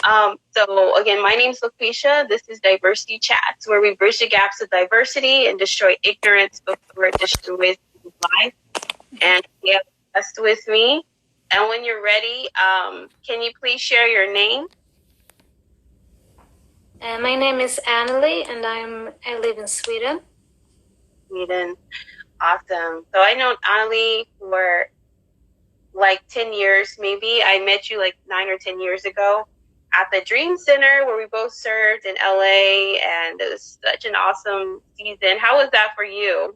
So again, my name is LaQuisha. This is Diversity Chats, where we bridge the gaps of diversity and destroy ignorance before it destroys life. And we have a guest with me. And when you're ready, can you please share your name? My name is Anneli, and I live in Sweden. Sweden. Awesome. So I know Anneli for like 10 years, maybe. I met you like 9 or 10 years ago at the Dream Center where we both served in LA, and it was such an awesome season. How was that for you?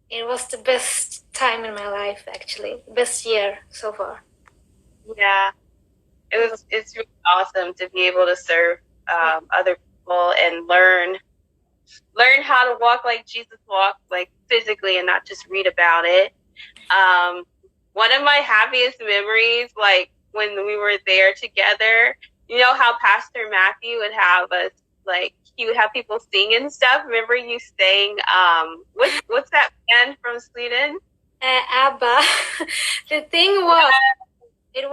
It was the best time in my life, actually. Best year so far. Yeah. It's really awesome to be able to serve other people and learn how to walk like Jesus walked, like physically, and not just read about it. One of my happiest memories, like when we were there together, you know how Pastor Matthew would have us, like he would have people sing and stuff. Remember you sang, what's that band from Sweden? ABBA. The thing was, it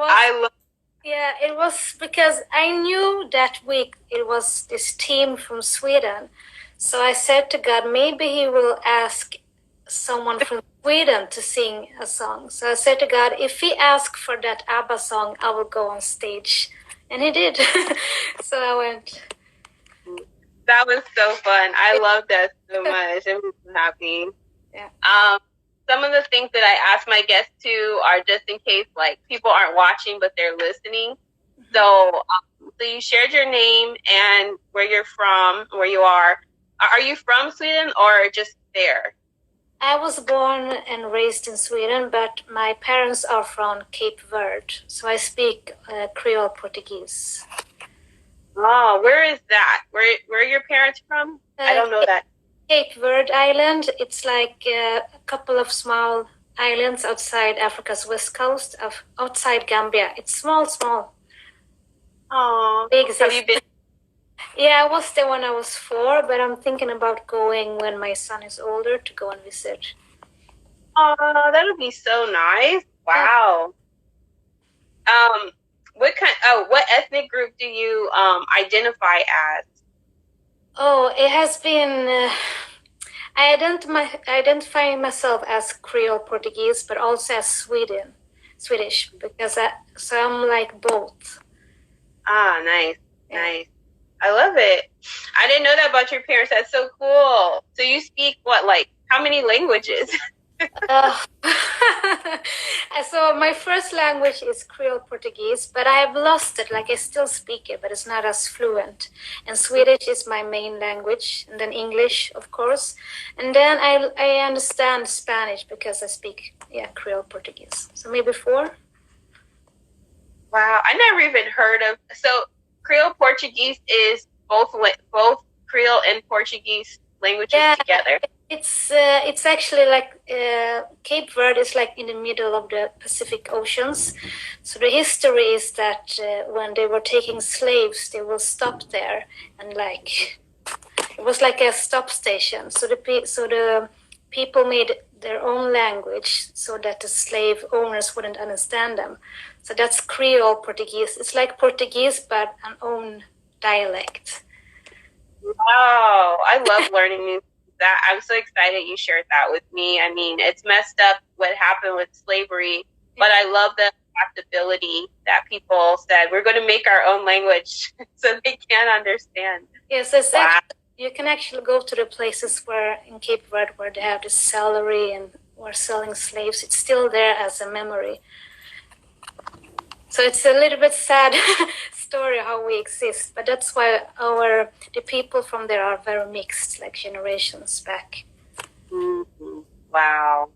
was because I knew that week it was this team from Sweden. So I said to God, maybe he will ask someone from Sweden to sing a song. So I said to God, if he asks for that ABBA song, I will go on stage. And he did. So I went. That was so fun. I loved that so much. I'm so happy. Yeah. Some of the things that I ask my guests to are just in case like people aren't watching, but they're listening. Mm-hmm. So you shared your name and where you're from, where you are. Are you from Sweden or just there? I was born and raised in Sweden, but my parents are from Cape Verde. So I speak Creole-Portugese. Oh, where is that? Where are your parents from? I don't know that. Cape Verde Island. It's like a couple of small islands outside Africa's west coast, outside Gambia. It's small. Oh, have you been? Yeah, I was there when I was 4, but I'm thinking about going when my son is older to go and visit. Oh, that would be so nice. Wow. What ethnic group do you identify as? Oh, it has been. I identify myself as Creole-Portugese, but also as Swedish, because I'm like both. Ah, nice, yeah. Nice. I love it. I didn't know that about your parents. That's so cool. So you speak what, like, how many languages? So my first language is Creole-Portugese, but I have lost it. Like I still speak it, but it's not as fluent. And Swedish is my main language, and then English, of course. And then I understand Spanish because I speak Creole-Portuguese. So maybe 4. Wow, I never even heard of. So Creole-Portuguese is both Creole and Portuguese languages together. It's actually like Cape Verde is like in the middle of the Pacific Oceans. So the history is that when they were taking slaves, they will stop there, and like it was like a stop station. So the people made their own language so that the slave owners wouldn't understand them. So that's Creole-Portuguese. It's like Portuguese, but an own dialect. Wow, I love learning new. That I'm so excited you shared that with me. I mean, it's messed up what happened with slavery, but I love the adaptability that people said, we're going to make our own language so they can understand. Yes, you can actually go to the places where in Cape Verde where they have the salary and were selling slaves. It's still there as a memory. So it's a little bit sad story how we exist, but that's why the people from there are very mixed, like generations back. Mm-hmm. Wow.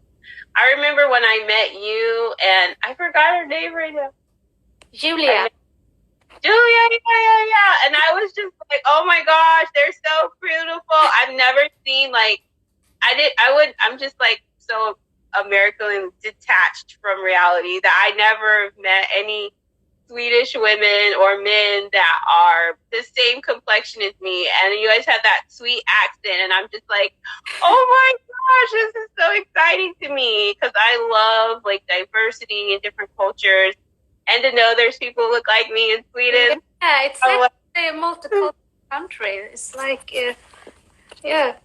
I remember when I met you, and I forgot her name right now. Julia. Yeah. And I was just like, oh my gosh, they're so beautiful. I've never seen I'm just like so American detached from reality that I never met any Swedish women or men that are the same complexion as me, and you guys have that sweet accent, and I'm just like, oh my gosh, this is so exciting to me because I love like diversity and different cultures, and to know there's people who look like me in Sweden. Yeah, it's I like a multicultural country. It's like, yeah,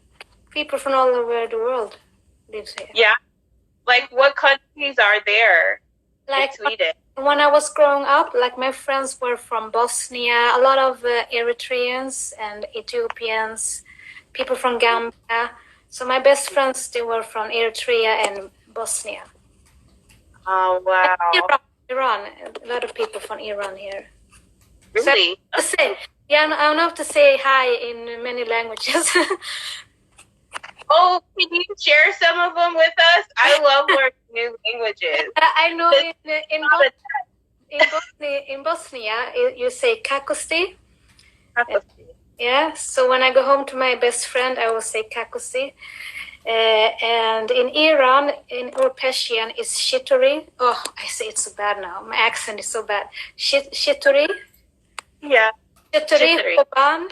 people from all over the world lives here. Yeah. Like, what countries are there in Like Sweden? when I was growing up, like my friends were from Bosnia, a lot of Eritreans and Ethiopians, people from Gambia. So my best friends, they were from Eritrea and Bosnia. Oh, wow. Iran, a lot of people from Iran here. Really? So, I don't have to say hi in many languages. Oh, can you share some of them with us? I love learning new languages. I know in Bosnia, you say kakosti. Yeah, so when I go home to my best friend, I will say kakosi. And in Iran, or Persian, is shituri. Oh, I say it so bad now. My accent is so bad. Shituri. Yeah. Shituri, Koban.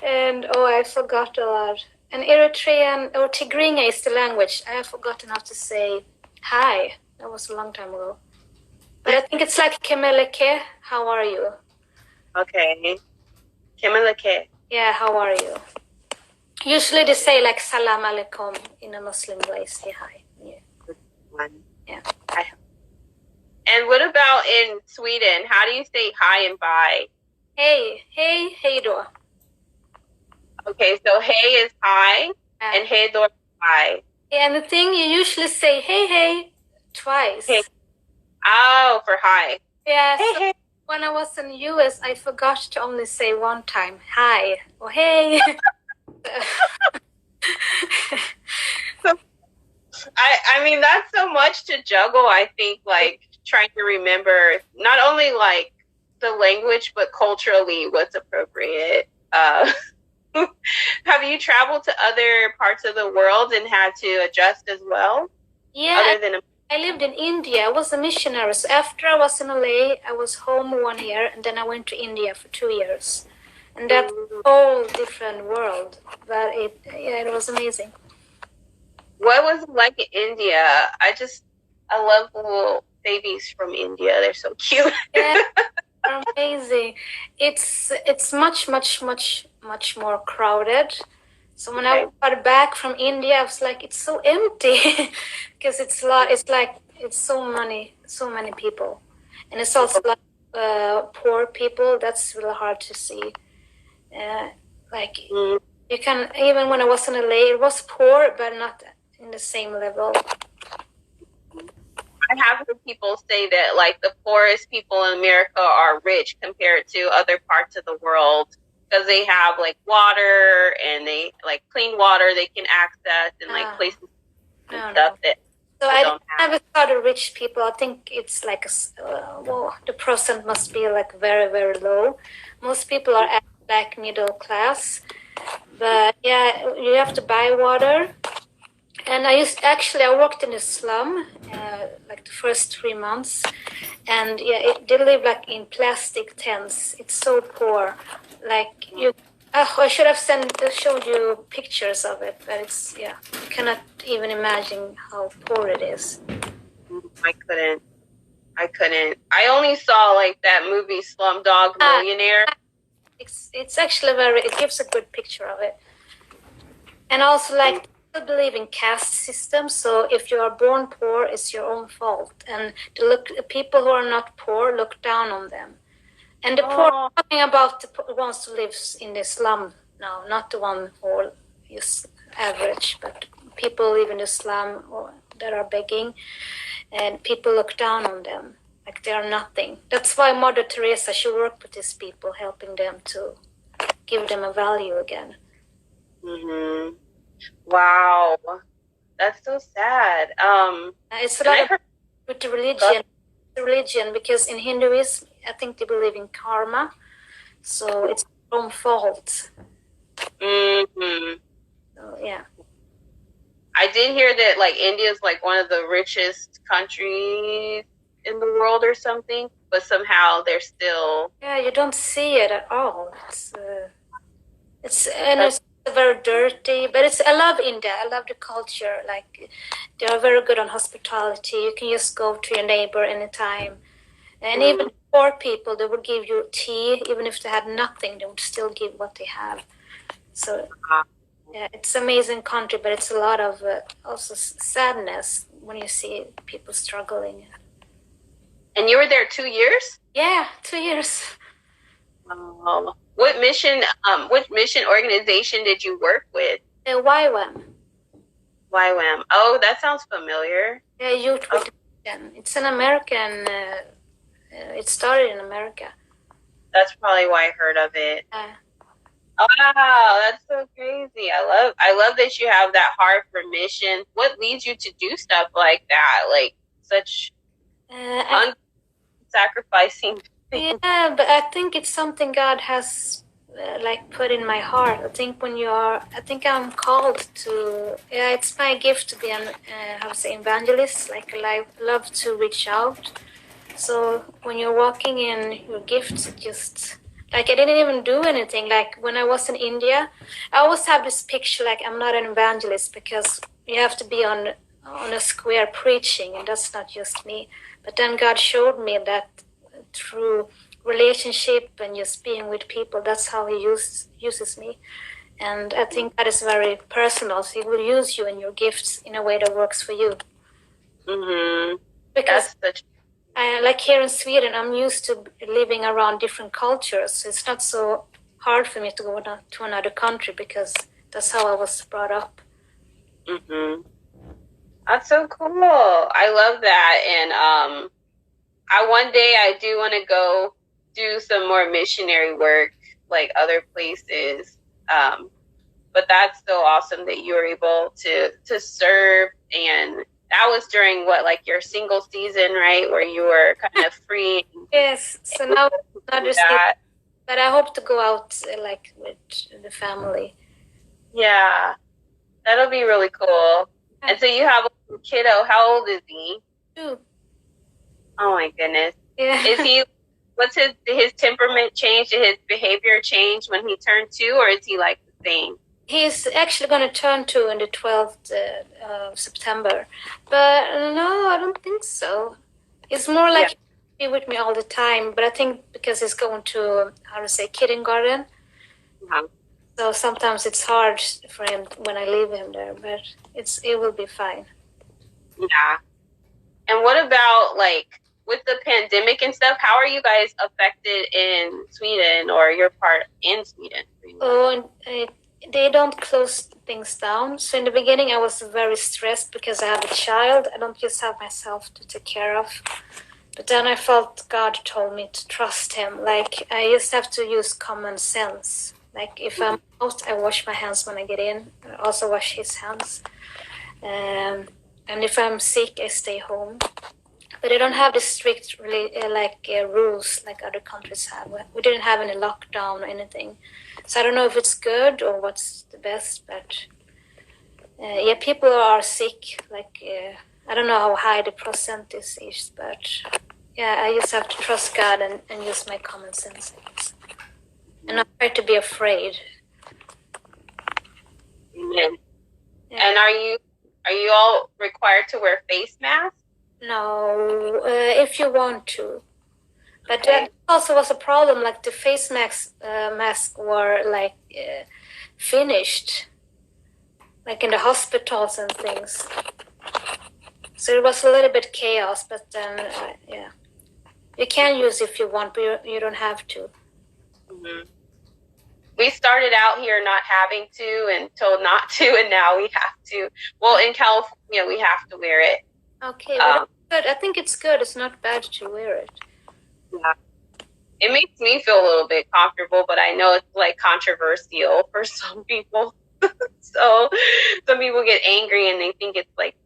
And I forgot a lot. And Eritrean or Tigrinya is the language. I have forgotten how to say hi. That was a long time ago. But I think it's like kemeleke. How are you? Okay. Kemeleke. Yeah, how are you? Usually they say like salam alaikum in a Muslim way. Say hi. Yeah. Yeah. And what about in Sweden? How do you say hi and bye? Hey då. Okay, so hey is hi, and hey do is bye. Yeah, and the thing, you usually say hey twice. Hey. Oh, for hi. Yeah. Hey, so hey. When I was in the US, I forgot to only say one time hi or hey. I mean, that's so much to juggle, I think, like trying to remember not only like the language, but culturally what's appropriate. Have you traveled to other parts of the world and had to adjust as well? Yeah, I lived in India. I was a missionary. So after I was in LA, I was home 1 year, and then I went to India for 2 years. And that's a whole different world. But it was amazing. What was it like in India? I love little babies from India. They're so cute. Yeah, amazing. It's much more crowded. So when I got back from India, I was like, it's so empty because it's so many people, and it's also poor people. That's really hard to see. You can, even when I was in LA, it was poor, but not in the same level. I have heard people say that like the poorest people in America are rich compared to other parts of the world because they have like water and they like clean water they can access and like places and stuff that. So I never thought of rich people. I think it's like the percent must be like very, very low. Most people are like middle class, but yeah, you have to buy water. And I worked in a slum like the first 3 months, and they live like in plastic tents. It's so poor. Like I should have showed you pictures of it, but it's you cannot even imagine how poor it is. I couldn't. I only saw like that movie Slumdog Millionaire. It's actually it gives a good picture of it, and also like. Believe in caste system, so if you are born poor, it's your own fault, and people who are not poor look down on them. And the poor, I'm talking about the ones who live in the slum now, not the one who is average, but people live in the slum or that are begging, and people look down on them like they are nothing. That's why Mother Teresa, she worked with these people, helping them to give them a value again. Mm-hmm. Wow, that's so sad. It's a lot with the religion, because in Hinduism, I think they believe in karma, so it's their own fault. Mm-hmm. So, yeah. I did hear that like India is like one of the richest countries in the world or something, but somehow they're still. Yeah, you don't see it at all. It's very dirty, but I love India. I love the culture. Like they are very good on hospitality. You can just go to your neighbor anytime. And even poor people, they would give you tea. Even if they had nothing, they would still give what they have. So yeah, it's an amazing country, but it's a lot of also sadness when you see people struggling. And you were there 2 years? Yeah, 2 years. What mission organization did you work with? YWAM. YWAM. Oh, that sounds familiar. Yeah, Youth with Mission. It's an American. It started in America. That's probably why I heard of it. Yeah. Wow, that's so crazy. I love that you have that heart for mission. What leads you to do stuff like that? Like such sacrificing things. Yeah, but I think it's something God has like put in my heart. I think I think I'm called to. Yeah, it's my gift to be an evangelist. Like I love to reach out. So when you're walking in your gifts, it just like I didn't even do anything. Like when I was in India, I always have this picture like I'm not an evangelist because you have to be on a square preaching, and that's not just me. But then God showed me that through relationship and just being with people, that's how He uses me. And I think that is very personal. So He will use you and your gifts in a way that works for you. Mm-hmm. Because like here in Sweden, I'm used to living around different cultures. So it's not so hard for me to go to another country because that's how I was brought up. Mm-hmm. That's so cool. I love that. And one day I do want to go do some more missionary work, like other places. But that's so awesome that you were able to serve. And that was during what, like your single season, right? Where you were kind of free. Yes. So now another season, but I hope to go out like with the family. Yeah, that'll be really cool. And so you have a kiddo. How old is he? 2. Oh my goodness. Yeah. Is he? What's his temperament change? Did his behavior change when he turned 2, or is he like the same? He's actually going to turn 2 on the 12th of September. But no, I don't think so. It's more like he'll be with me all the time. But I think because he's going to, kindergarten. Uh-huh. So sometimes it's hard for him when I leave him there. But it will be fine. Yeah. And what about like with the pandemic and stuff? How are you guys affected in Sweden or your part in Sweden? Oh, they don't close things down. So in the beginning, I was very stressed because I have a child. I don't just have myself to take care of. But then I felt God told me to trust Him. Like I just have to use common sense. Like if I'm out, I wash my hands when I get in. I also wash his hands. And if I'm sick, I stay home. But I don't have the strict rules like other countries have. We didn't have any lockdown or anything. So I don't know if it's good or what's the best. But people are sick. I don't know how high the percent is, but I just have to trust God and use my common sense. And not try to be afraid. Amen. Yeah. And are you all required to wear face masks? No, if you want to. But that also was a problem. Like the face masks were finished, like in the hospitals and things. So it was a little bit chaos. But then, you can use if you want, but you don't have to. Mm-hmm. We started out here not having to and told not to, and now we have to. Well, in California, we have to wear it. Okay, well, good. I think it's good. It's not bad to wear it. Yeah. It makes me feel a little bit comfortable, but I know it's like controversial for some people. So some people get angry and they think it's like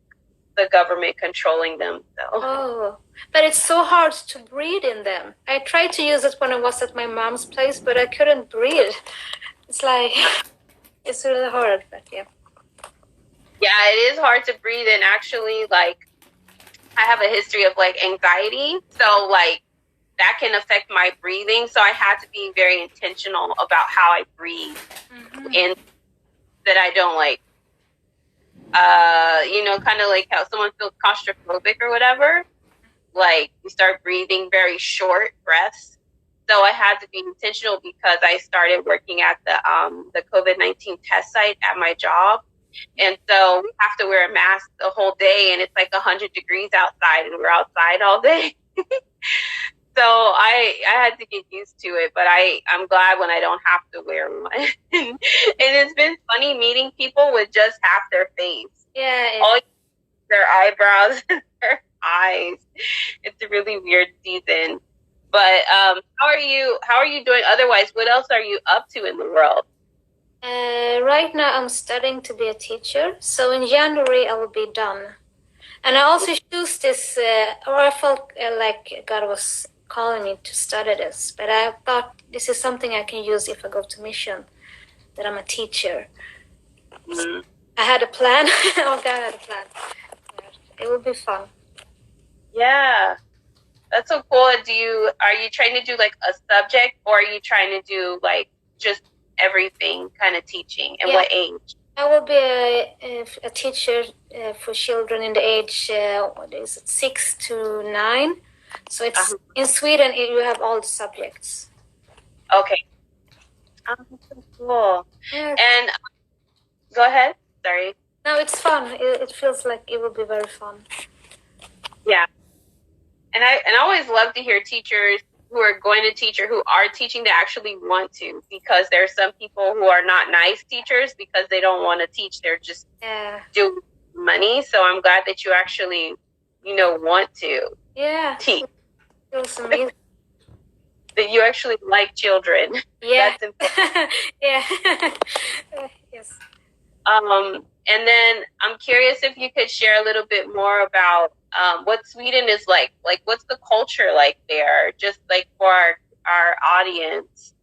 the government controlling them. So. Oh, but it's so hard to breathe in them. I tried to use it when I was at my mom's place, but I couldn't breathe. It's it's really hard, but yeah. Yeah, it is hard to breathe, and actually, I have a history of anxiety, so that can affect my breathing. So I had to be very intentional about how I breathe, and that I don't kind of like how someone feels claustrophobic or whatever. like you start breathing very short breaths. So I had to be intentional because I started working at the COVID-19 test site at my job. And so we have to wear a mask the whole day, and it's like 100 degrees outside, and we're outside all day. So I had to get used to it, but I'm glad when I don't have to wear one. And it's been funny meeting people with just half their face. Yeah. All their eyebrows and their eyes. It's a really weird season. But how are you doing otherwise? What else are you up to in the world? Right now I'm studying to be a teacher. So in January I will be done. And I also choose this, or I felt like God was calling me to study this. But I thought this is something I can use if I go to mission, that I'm a teacher. Mm-hmm. I had a plan. Oh, God had a plan. It will be fun. Yeah. That's so cool. Are you trying to do like a subject, or are you trying to do like just everything kind of teaching? And what age? I will be a teacher for children in the age, 6 to 9. So it's in Sweden, you have all the subjects. Okay. That's so cool. Yeah. And go ahead. Sorry. No, it's fun. It feels like it will be very fun. Yeah. And I always love to hear teachers who are going to teach or who are teaching to actually want to, because there's some people who are not nice teachers because they don't want to teach. They're just doing money. So I'm glad that you actually, want to teach. It was amazing. That you actually like children. Yeah. That's important. Yeah. Yes. And then I'm curious if you could share a little bit more about what Sweden is like. Like, what's the culture like there? Just like for our audience.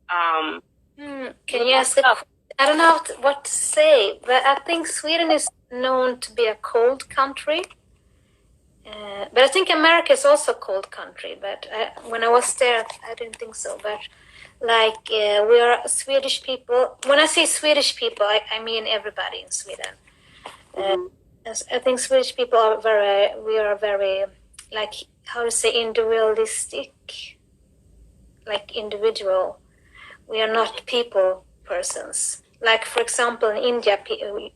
Can you ask? I don't know what to say, but I think Sweden is known to be a cold country. But I think America is also a cold country. But when I was there, I didn't think so. But like we are Swedish people. When I say Swedish people, I mean everybody in Sweden. I think Swedish people are very, like, how to say, individualistic, like individual. We are not people persons. Like, for example, in India,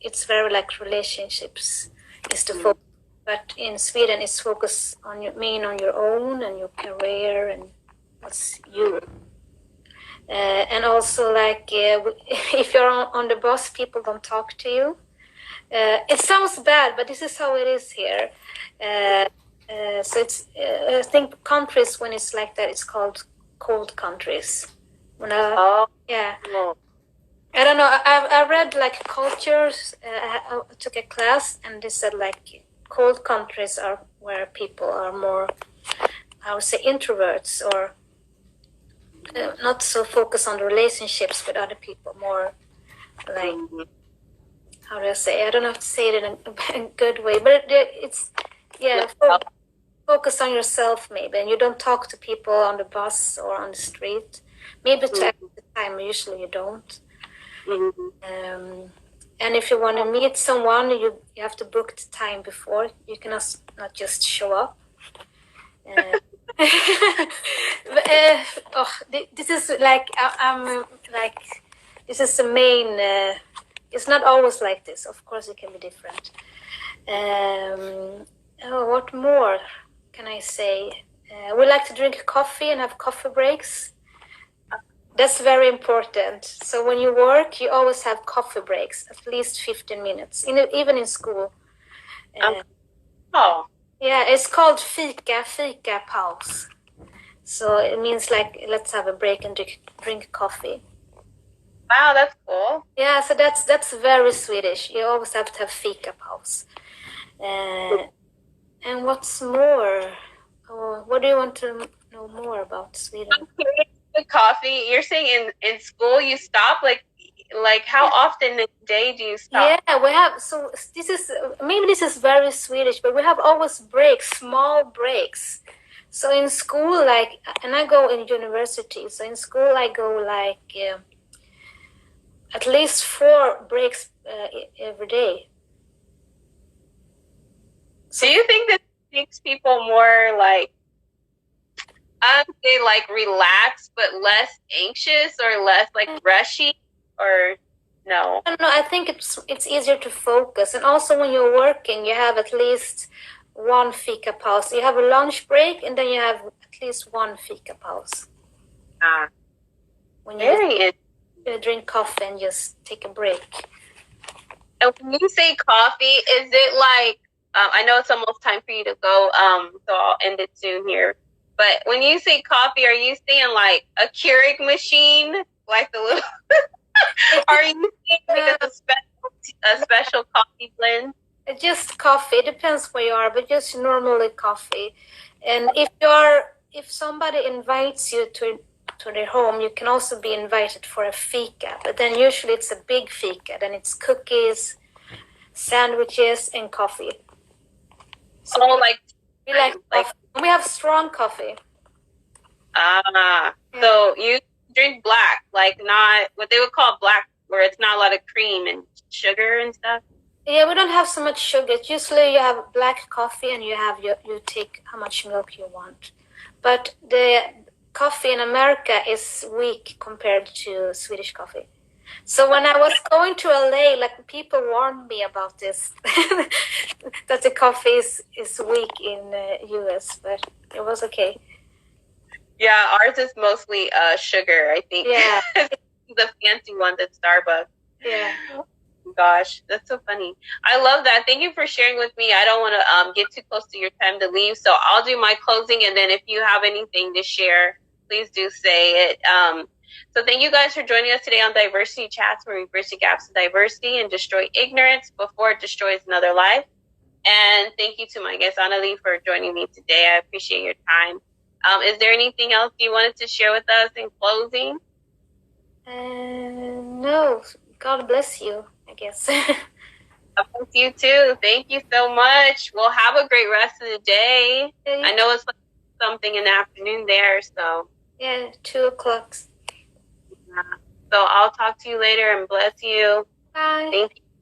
it's very like relationships is the focus. But in Sweden, it's focused on your own and your career and what's you. And also, like, if you're on the bus, people don't talk to you. It sounds bad, but this is how it is here. So it's, I think countries, when it's like that, it's called cold countries. Yeah. I don't know. I read like cultures. I took a class, and they said like cold countries are where people are more, I would say, introverts, or not so focused on the relationships with other people, more like, how do I say? I don't know how to say it in a good way, but it's, focus on yourself maybe, and you don't talk to people on the bus or on the street. Maybe to extra time, usually you don't. And if you want to meet someone, you have to book the time before. You cannot not just show up. This is like, I'm like, this is the main, it's not always like this. Of course, it can be different. What more can I say? We like to drink coffee and have coffee breaks. That's very important. So when you work, you always have coffee breaks, at least 15 minutes, even in school. Yeah, it's called fika paus. So it means like, let's have a break and drink coffee. Wow, that's cool. Yeah, so that's very Swedish. You always have to have fika paus. And what's more? What do you want to know more about Sweden? I'm curious. The coffee, you're saying in school you stop, like how often a day do you stop? Yeah, we have, so this is very Swedish, but we have always breaks, small breaks. So in school, like, and I go in university, so in school I go like at least 4 breaks every day. So do you think that makes people more like I would say like relaxed, but less anxious or less like rushy, or no? I don't know. I think it's easier to focus, and also when you're working, you have at least one fika pause. You have a lunch break, and then you have at least one fika pause. When you drink coffee and just take a break. And when you say coffee, is it like, I know it's almost time for you to go, so I'll end it soon here. But when you say coffee, are you saying like a Keurig machine, like the little, are you saying like a special coffee blend? Just coffee. It depends where you are, but just normally coffee. And if somebody invites you to their home, you can also be invited for a fika. But then usually it's a big fika. Then it's cookies, sandwiches, and coffee. So we like coffee. We have strong coffee. So you drink black, like not what they would call black, where it's not a lot of cream and sugar and stuff. Yeah, we don't have so much sugar. Usually you have black coffee and you take how much milk you want. But the coffee in America is weak compared to Swedish coffee. So when I was going to LA, like people warned me about this, that the coffee is weak in US, but it was okay. Yeah, ours is mostly sugar, I think. Yeah. The fancy ones at Starbucks. Yeah. Gosh, that's so funny. I love that. Thank you for sharing with me. I don't want to get too close to your time to leave, so I'll do my closing, and then if you have anything to share, please do say it. So thank you guys for joining us today on Diversity Chats, where we bridge the gaps of diversity and destroy ignorance before it destroys another life. And thank you to my guest, Anneli, for joining me today. I appreciate your time. Is there anything else you wanted to share with us in closing? No. God bless you, I guess. God bless you too. Thank you so much. Well, have a great rest of the day. Yeah. I know it's like something in the afternoon there, so. Yeah, 2:00. So I'll talk to you later and bless you. Bye. Thank you.